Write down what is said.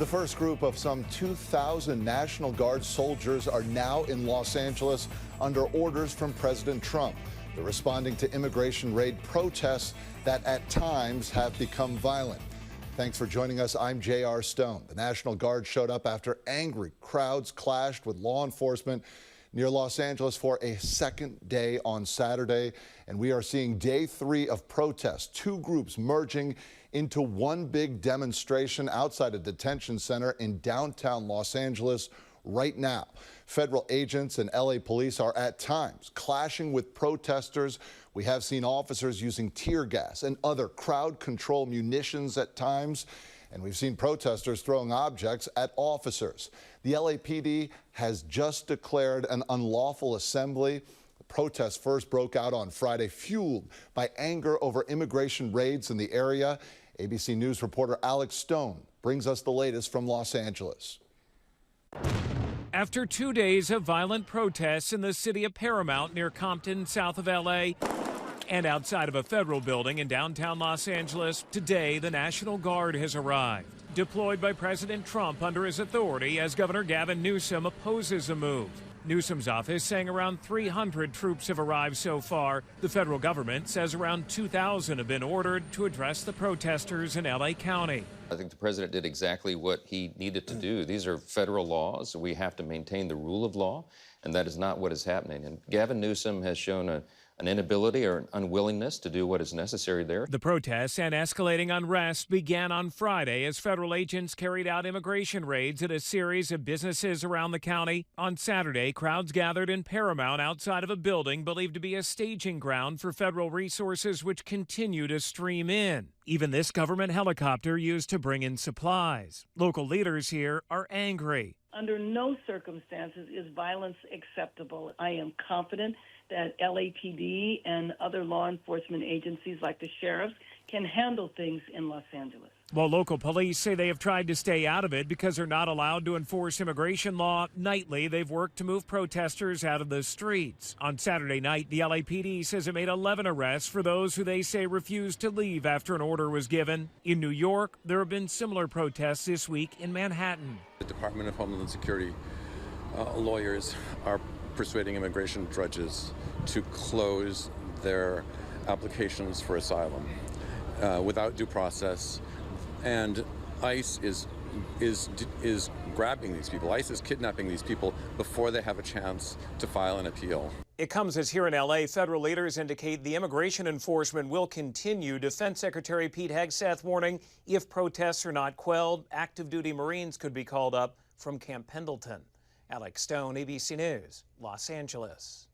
The first group of some 2,000 National Guard soldiers are now in Los Angeles under orders from President Trump. They're responding to immigration raid protests that at times have become violent. Thanks for joining us. I'm J.R. Stone. The National Guard showed up after angry crowds clashed with law enforcement near Los Angeles for a second day on Saturday. And we are seeing day 3 of protests, two groups merging into one big demonstration outside a detention center in downtown Los Angeles right now. Federal agents and LA police are at times clashing with protesters. We have seen officers using tear gas and other crowd control munitions at times. And we've seen protesters throwing objects at officers. The LAPD has just declared an unlawful assembly. The protests first broke out on Friday, fueled by anger over immigration raids in the area. ABC News reporter Alex Stone brings us the latest from Los Angeles. After 2 days of violent protests in the city of Paramount near Compton, south of LA, and outside of a federal building in downtown Los Angeles, today the National Guard has arrived, deployed by President Trump under his authority as Governor Gavin Newsom opposes a move. Newsom's office saying around 300 troops have arrived so far. The federal government says around 2,000 have been ordered to address the protesters in LA County. I think the president did exactly what he needed to do. These are federal laws. We have to maintain the rule of law, and that is not what is happening. And Gavin Newsom has shown an inability or an unwillingness to do what is necessary there. The protests and escalating unrest began on Friday as federal agents carried out immigration raids at a series of businesses around the county. On Saturday, crowds gathered in Paramount outside of a building believed to be a staging ground for federal resources which continue to stream in. Even this government helicopter used to bring in supplies. Local leaders here are angry. Under no circumstances is violence acceptable. I am confident that LAPD and other law enforcement agencies like the sheriffs can handle things in Los Angeles. While local police say they have tried to stay out of it because they're not allowed to enforce immigration law, nightly they've worked to move protesters out of the streets. On Saturday night, the LAPD says it made 11 arrests for those who they say refused to leave after an order was given. In New York, there have been similar protests this week in Manhattan. The Department of Homeland Security lawyers are persuading immigration judges to close their applications for asylum without due process. And ICE is grabbing these people. ICE is kidnapping these people before they have a chance to file an appeal. It comes as here in L.A., federal leaders indicate the immigration enforcement will continue. Defense Secretary Pete Hegseth warning if protests are not quelled, active duty Marines could be called up from Camp Pendleton. Alex Stone, ABC News, Los Angeles.